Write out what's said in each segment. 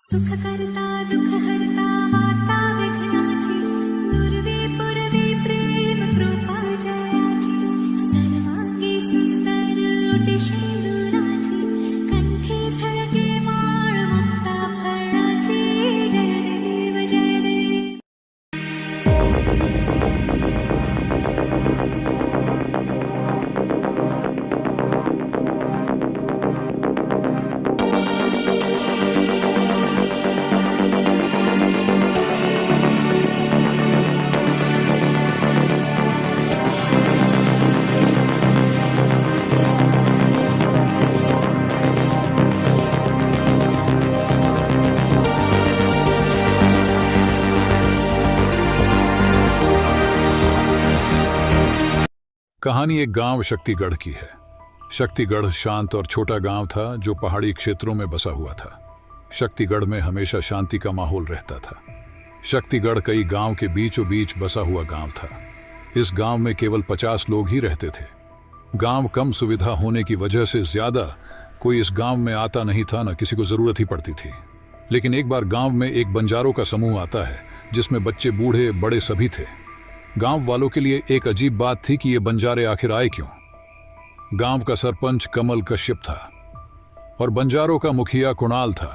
सुख करता दुख हरता वार्ता विघ्नाची पूर्वी पूर्वी प्रेम कृपा जयाची सर्वांगी सुंदर ओटी शेंदुराची कंठी झळके माळ मुक्ता फळाची जय देव जय देव। कहानी एक गांव शक्तिगढ़ की है। शक्तिगढ़ शांत और छोटा गांव था जो पहाड़ी क्षेत्रों में बसा हुआ था। शक्तिगढ़ में हमेशा शांति का माहौल रहता था। शक्तिगढ़ कई गांव के बीचों बीच बसा हुआ गांव था। इस गांव में केवल 50 लोग ही रहते थे। गांव कम सुविधा होने की वजह से ज्यादा कोई इस गांव में आता नहीं था, न किसी को जरूरत ही पड़ती थी। लेकिन एक बार गांव में एक बंजारों का समूह आता है जिसमें बच्चे बूढ़े बड़े सभी थे। गांव वालों के लिए एक अजीब बात थी कि ये बंजारे आखिर आए क्यों। गांव का सरपंच कमल कश्यप था और बंजारों का मुखिया कुणाल था।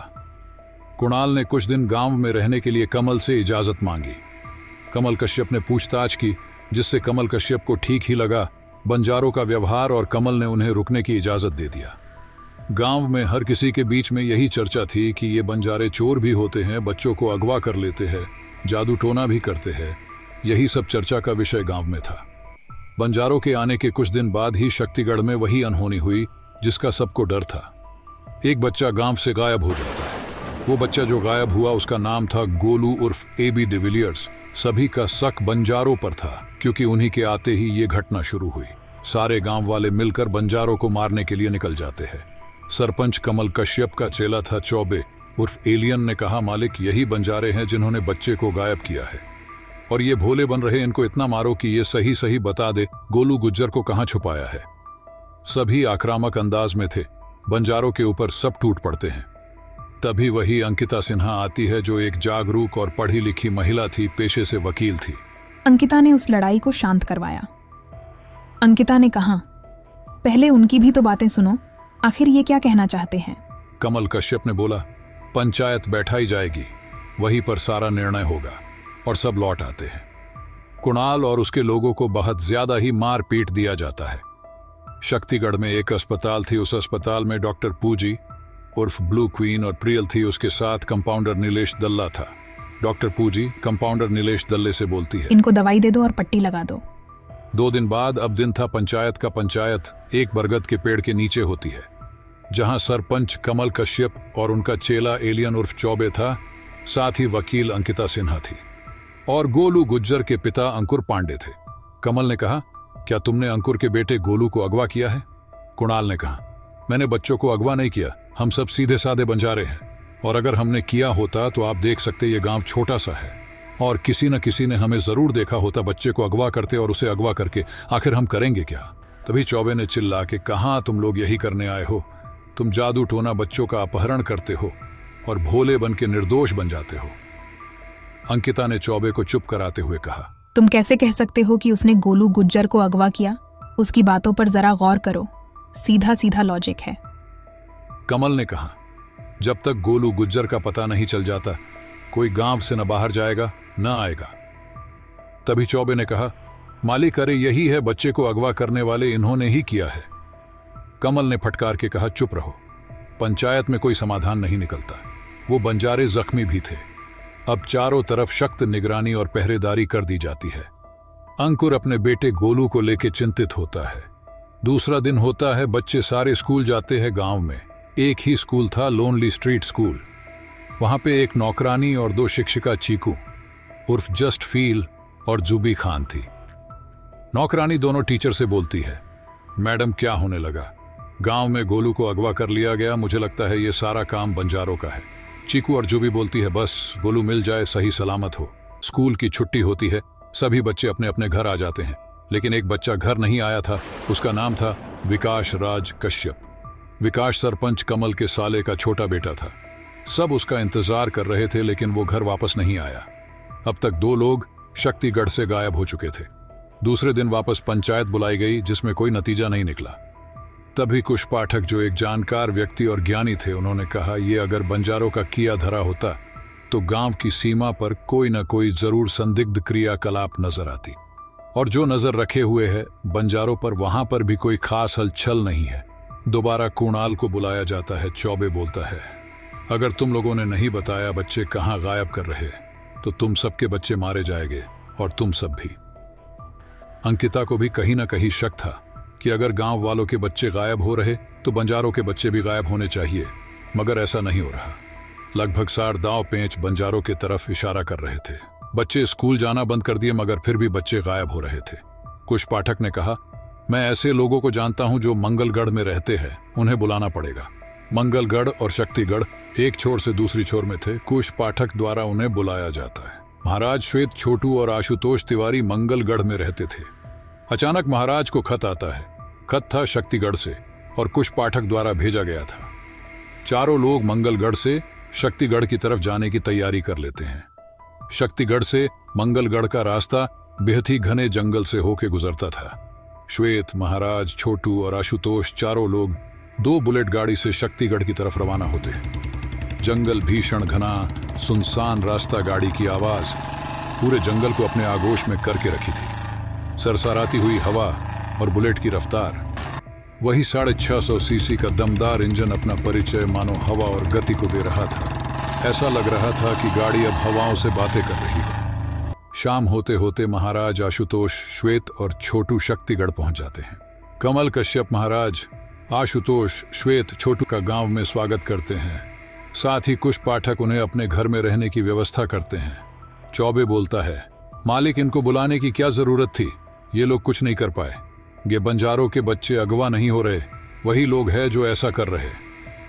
कुणाल ने कुछ दिन गांव में रहने के लिए कमल से इजाजत मांगी। कमल कश्यप ने पूछताछ की, जिससे कमल कश्यप को ठीक ही लगा बंजारों का व्यवहार और कमल ने उन्हें रुकने की इजाजत दे दिया। गांव में हर किसी के बीच में यही चर्चा थी कि ये बंजारे चोर भी होते हैं, बच्चों को अगवा कर लेते हैं, जादू टोना भी करते हैं। यही सब चर्चा का विषय गांव में था। बंजारों के आने के कुछ दिन बाद ही शक्तिगढ़ में वही अनहोनी हुई जिसका सबको डर था। एक बच्चा गांव से गायब हो जाता है। वो बच्चा जो गायब हुआ उसका नाम था गोलू उर्फ एबी डिविलियर्स। सभी का शक बंजारों पर था क्योंकि उन्हीं के आते ही ये घटना शुरू हुई। सारे गांव वाले मिलकर बंजारों को मारने के लिए निकल जाते हैं। सरपंच कमल कश्यप का चेला था चौबे उर्फ एलियन ने कहा, मालिक यही बंजारे हैं जिन्होंने बच्चे को गायब किया है और ये भोले बन रहे, इनको इतना मारो कि ये सही सही बता दे गोलू गुज्जर को कहां छुपाया है। सभी आक्रामक अंदाज में थे। बंजारों के ऊपर सब टूट पड़ते हैं। तभी वही अंकिता सिन्हा आती है जो एक जागरूक और पढ़ी लिखी महिला थी, पेशे से वकील थी। अंकिता ने उस लड़ाई को शांत करवाया। अंकिता ने कहा, पहले उनकी भी तो बातें सुनो, आखिर ये क्या कहना चाहते हैं। कमल कश्यप ने बोला, पंचायत बैठाई जाएगी, वहीं पर सारा निर्णय होगा। और सब लौट आते हैं। कुणाल और उसके लोगों को बहुत ज्यादा ही मार पीट दिया जाता है। शक्तिगढ़ में एक अस्पताल थी। उस अस्पताल में डॉक्टर पूजी उर्फ ब्लू क्वीन और प्रियल थी। उसके साथ कंपाउंडर नीलेश दल्ला था। डॉक्टर पूजी कंपाउंडर नीलेश दल्ले से बोलती है, इनको दवाई दे दो और पट्टी लगा दो। 2 दिन बाद अब दिन था पंचायत का। पंचायत एक बरगद के पेड़ के नीचे होती है जहां सरपंच कमल कश्यप और उनका चेला एलियन उर्फ चौबे था, साथ ही वकील अंकिता सिन्हा थी और गोलू गुज्जर के पिता अंकुर पांडे थे। कमल ने कहा, क्या तुमने अंकुर के बेटे गोलू को अगवा किया है? कुणाल ने कहा, मैंने बच्चों को अगवा नहीं किया, हम सब सीधे साधे बंजारे हैं और अगर हमने किया होता तो आप देख सकते ये गांव छोटा सा है और किसी न किसी ने हमें जरूर देखा होता बच्चे को अगवा करते और उसे अगवा करके आखिर हम करेंगे क्या। तभी चौबे ने चिल्ला के, कहाँ तुम लोग यही करने आए हो? तुम जादू टोना बच्चों का अपहरण करते हो और भोले बन के निर्दोष बन जाते हो। अंकिता ने चौबे को चुप कराते हुए कहा, तुम कैसे कह सकते हो कि उसने गोलू गुज्जर को अगवा किया? उसकी बातों पर जरा गौर करो, सीधा सीधा लॉजिक है। कमल ने कहा, जब तक गोलू गुज्जर का पता नहीं चल जाता कोई गांव से न बाहर जाएगा न आएगा। तभी चौबे ने कहा, मालिक अरे यही है बच्चे को अगवा करने वाले, इन्होंने ही किया है। कमल ने फटकार के कहा, चुप रहो, पंचायत में कोई समाधान नहीं निकलता। वो बंजारे जख्मी भी थे। अब चारों तरफ सख्त निगरानी और पहरेदारी कर दी जाती है। अंकुर अपने बेटे गोलू को लेकर चिंतित होता है। दूसरा दिन होता है, बच्चे सारे स्कूल जाते हैं। गांव में एक ही स्कूल था, लोनली स्ट्रीट स्कूल। वहां पे एक नौकरानी और 2 शिक्षिका चीकू उर्फ जस्ट फील और जुबी खान थी। नौकरानी दोनों टीचर से बोलती है, मैडम क्या होने लगा? गांव में गोलू को अगवा कर लिया गया, मुझे लगता है ये सारा काम बंजारों का है। चीकू और जुबी बोलती है, बस गोलू मिल जाए, सही सलामत हो। स्कूल की छुट्टी होती है, सभी बच्चे अपने अपने घर आ जाते हैं, लेकिन एक बच्चा घर नहीं आया था। उसका नाम था विकास राज कश्यप। विकास सरपंच कमल के साले का छोटा बेटा था। सब उसका इंतजार कर रहे थे, लेकिन वो घर वापस नहीं आया। अब तक 2 लोग शक्तिगढ़ से गायब हो चुके थे। दूसरे दिन वापस पंचायत बुलाई गई, जिसमें कोई नतीजा नहीं निकला। तभी कुश पाठक, जो एक जानकार व्यक्ति और ज्ञानी थे, उन्होंने कहा, ये अगर बंजारों का किया धरा होता तो गांव की सीमा पर कोई न कोई जरूर संदिग्ध क्रियाकलाप नजर आती, और जो नजर रखे हुए है बंजारों पर, वहां पर भी कोई खास हलचल नहीं है। दोबारा कुणाल को बुलाया जाता है। चौबे बोलता है, अगर तुम लोगों ने नहीं बताया बच्चे कहाँ गायब कर रहे तो तुम सबके बच्चे मारे जाएंगे, और तुम सब भी। अंकिता को भी कहीं ना कहीं शक था कि अगर गांव वालों के बच्चे गायब हो रहे तो बंजारों के बच्चे भी गायब होने चाहिए, मगर ऐसा नहीं हो रहा। लगभग 60 दांव पेंच बंजारों की तरफ इशारा कर रहे थे। बच्चे स्कूल जाना बंद कर दिए, मगर फिर भी बच्चे गायब हो रहे थे। कुश पाठक ने कहा, मैं ऐसे लोगों को जानता हूं जो मंगलगढ़ में रहते हैं, उन्हें बुलाना पड़ेगा। मंगलगढ़ और शक्तिगढ़ एक छोर से दूसरी छोर में थे। कुश पाठक द्वारा उन्हें बुलाया जाता है। महाराज श्वेत, छोटू और आशुतोष तिवारी मंगलगढ़ में रहते थे। अचानक महाराज को खत आता है। खत था शक्तिगढ़ से और कुश पाठक द्वारा भेजा गया था। चारों लोग मंगलगढ़ से शक्तिगढ़ की तरफ जाने की तैयारी कर लेते हैं। शक्तिगढ़ से मंगलगढ़ का रास्ता बेहद ही घने जंगल से होकर गुजरता था। श्वेत, महाराज, छोटू और आशुतोष चारों लोग 2 बुलेट गाड़ी से शक्तिगढ़ की तरफ रवाना होते। जंगल भीषण घना, सुनसान रास्ता, गाड़ी की आवाज पूरे जंगल को अपने आगोश में करके रखी थी। सरसराती हुई हवा और बुलेट की रफ्तार, वही 650 सीसी का दमदार इंजन अपना परिचय मानो हवा और गति को दे रहा था। ऐसा लग रहा था कि गाड़ी अब हवाओं से बातें कर रही है। शाम होते होते महाराज, आशुतोष, श्वेत और छोटू शक्तिगढ़ पहुंच जाते हैं। कमल कश्यप महाराज, आशुतोष, श्वेत, छोटू का गांव में स्वागत करते हैं। साथ ही कुश पाठक उन्हें अपने घर में रहने की व्यवस्था करते हैं। चौबे बोलता है, मालिक, इनको बुलाने की क्या जरूरत थी? ये लोग कुछ नहीं कर पाए। ये बंजारों के बच्चे अगवा नहीं हो रहे, वही लोग हैं जो ऐसा कर रहे।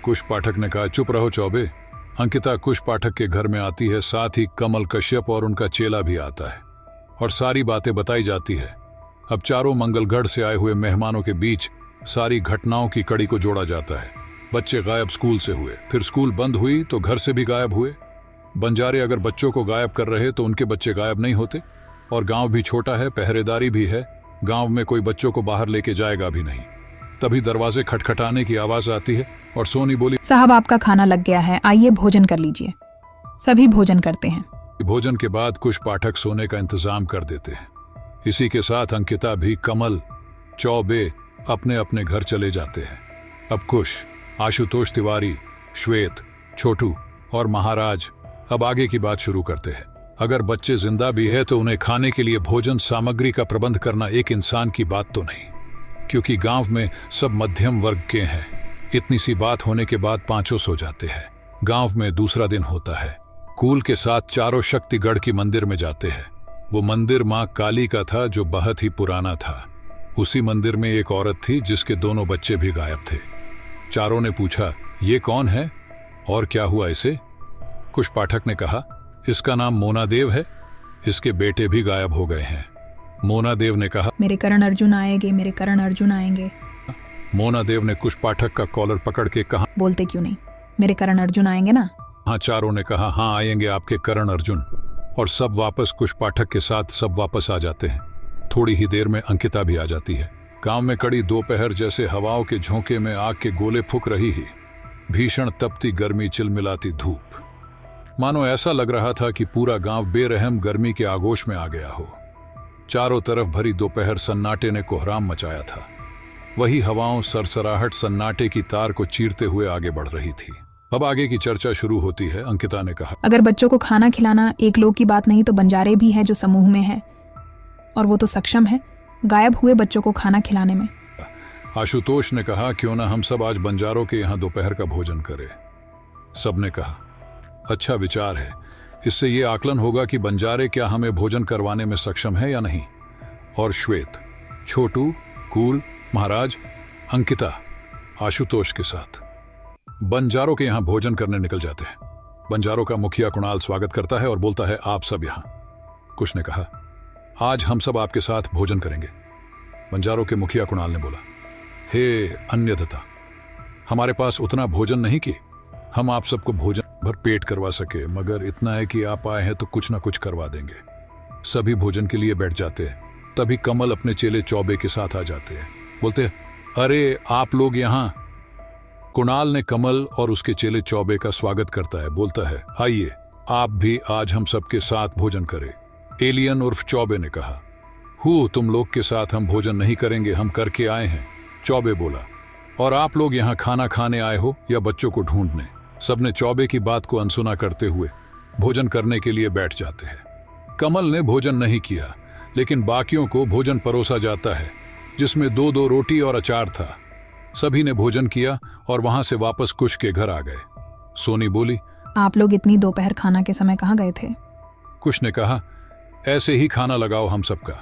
कुश पाठक ने कहा, चुप रहो चौबे। अंकिता कुश पाठक के घर में आती है। साथ ही कमल कश्यप और उनका चेला भी आता है और सारी बातें बताई जाती है। अब चारों मंगलगढ़ से आए हुए मेहमानों के बीच सारी घटनाओं की कड़ी को जोड़ा जाता है। बच्चे गायब स्कूल से हुए, फिर स्कूल बंद हुई तो घर से भी गायब हुए। बंजारे अगर बच्चों को गायब कर रहे तो उनके बच्चे गायब नहीं होते। और गांव भी छोटा है, पहरेदारी भी है। गांव में कोई बच्चों को बाहर लेके जाएगा भी नहीं। तभी दरवाजे खटखटाने की आवाज आती है और सोनी बोली, साहब, आपका खाना लग गया है, आइए भोजन कर लीजिए। सभी भोजन करते हैं। भोजन के बाद कुश पाठक सोने का इंतजाम कर देते हैं। इसी के साथ अंकिता भी, कमल, चौबे अपने अपने घर चले जाते हैं। अब कुश, आशुतोष तिवारी, श्वेत, छोटू और महाराज अब आगे की बात शुरू करते हैं। अगर बच्चे जिंदा भी है तो उन्हें खाने के लिए भोजन सामग्री का प्रबंध करना एक इंसान की बात तो नहीं, क्योंकि गांव में सब मध्यम वर्ग के हैं। इतनी सी बात होने के बाद पांचों सो जाते हैं। गांव में दूसरा दिन होता है। कुल के साथ चारों शक्तिगढ़ की मंदिर में जाते हैं। वो मंदिर मां काली का था, जो बहुत ही पुराना था। उसी मंदिर में एक औरत थी जिसके दोनों बच्चे भी गायब थे। चारों ने पूछा, ये कौन है और क्या हुआ इसे? कुश पाठक ने कहा, इसका नाम मोनादेव है, इसके बेटे भी गायब हो गए हैं। मोनादेव ने कहा, मेरे करण अर्जुन आएंगे, मेरे करण अर्जुन आएंगे। मोनादेव ने कुश पाठक का कॉलर पकड़ के कहा, बोलते क्यों नहीं, मेरे करण अर्जुन आएंगे ना? हाँ। चारों ने कहा, हाँ आएंगे आपके करण अर्जुन। और सब वापस कुश पाठक के साथ सब वापस आ जाते हैं। थोड़ी ही देर में अंकिता भी आ जाती है। गांव में कड़ी दोपहर जैसे हवाओं के झोंके में आग के गोले फूक रही ही। भीषण तपती गर्मी, चिलमिलाती धूप, मानो ऐसा लग रहा था कि पूरा गांव बेरहम गर्मी के आगोश में आ गया हो। चारों तरफ भरी दोपहर सन्नाटे ने कोहराम मचाया था। वही हवाओं, सरसराहट सन्नाटे की तार को चीरते हुए आगे बढ़ रही थी। अब आगे की चर्चा शुरू होती है। अंकिता ने कहा, अगर बच्चों को खाना खिलाना एक लोग की बात नहीं तो बंजारे भी हैं जो समूह में है, और वो तो सक्षम है गायब हुए बच्चों को खाना खिलाने में। आशुतोष ने कहा, क्यों ना हम सब आज बंजारों के यहाँ दोपहर का भोजन करें। सबने कहा, अच्छा विचार है। इससे ये आकलन होगा कि बंजारे क्या हमें भोजन करवाने में सक्षम है या नहीं। और श्वेत, छोटू, कुल, महाराज, अंकिता, आशुतोष के साथ बंजारों के यहाँ भोजन करने निकल जाते हैं। बंजारों का मुखिया कुणाल स्वागत करता है और बोलता है, आप सब यहाँ। कुश ने कहा, आज हम सब आपके साथ भोजन करेंगे। बंजारों के मुखिया कुणाल ने बोला, हे अन्यथा, हमारे पास उतना भोजन नहीं कि हम आप सबको भोजन भर पेट करवा सके, मगर इतना है कि आप आए हैं तो कुछ ना कुछ करवा देंगे। सभी भोजन के लिए बैठ जाते हैं। तभी कमल अपने चेले चौबे के साथ आ जाते हैं। बोलते, अरे आप लोग यहाँ। कुणाल ने कमल और उसके चेले चौबे का स्वागत करता है। बोलता है, आइए आप भी आज हम सबके साथ भोजन करें। एलियन उर्फ चौबे ने कहा, तुम लोग के साथ हम भोजन नहीं करेंगे, हम करके आए हैं। चौबे बोला, और आप लोग यहाँ खाना खाने आए हो या बच्चों को ढूंढने? सबने चौबे की बात को अनसुना करते हुए भोजन करने के लिए बैठ जाते हैं। कमल ने भोजन नहीं किया, लेकिन बाकियों को भोजन परोसा जाता है, जिसमें 2-2 रोटी और अचार था। सभी ने भोजन किया और वहां से वापस कुश के घर आ गए। सोनी बोली, आप लोग इतनी दोपहर खाना के समय कहाँ गए थे? कुश ने कहा, ऐसे ही खाना लगाओ हम सबका।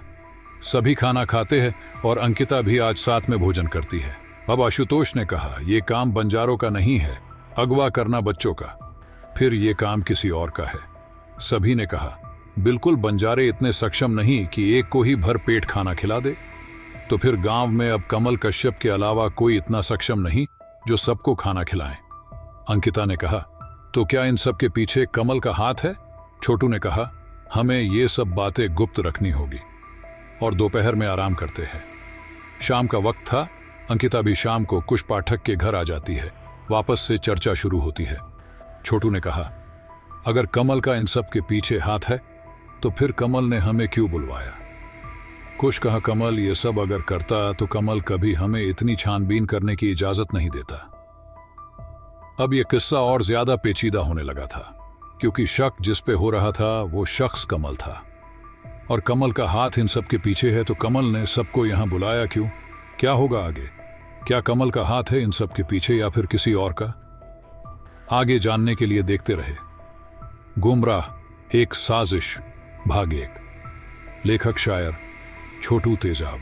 सभी खाना खाते हैं और अंकिता भी आज साथ में भोजन करती है। अब आशुतोष ने कहा, यह काम बंजारों का नहीं है, अगवा करना बच्चों का। फिर ये काम किसी और का है। सभी ने कहा, बिल्कुल बंजारे इतने सक्षम नहीं कि एक को ही भर पेट खाना खिला दे। तो फिर गांव में अब कमल कश्यप के अलावा कोई इतना सक्षम नहीं जो सबको खाना खिलाए। अंकिता ने कहा, तो क्या इन सब के पीछे कमल का हाथ है? छोटू ने कहा, हमें ये सब बातें गुप्त रखनी होगी। और दोपहर में आराम करते हैं। शाम का वक्त था। अंकिता भी शाम को कुश पाठक के घर आ जाती है। वापस से चर्चा शुरू होती है। छोटू ने कहा, अगर कमल का इन सब के पीछे हाथ है तो फिर कमल ने हमें क्यों बुलवाया? कुश कहा, कमल ये सब अगर करता तो कमल कभी हमें इतनी छानबीन करने की इजाजत नहीं देता। अब यह किस्सा और ज्यादा पेचीदा होने लगा था, क्योंकि शक जिस पे हो रहा था वो शख्स कमल था, और कमल का हाथ इन सब के पीछे है। तो कमल ने सबको यहां बुलाया क्यों? क्या होगा आगे? क्या कमल का हाथ है इन सब के पीछे या फिर किसी और का? आगे जानने के लिए देखते रहे गुमराह, एक साजिश, भाग 1। लेखक शायर छोटू तेजाब।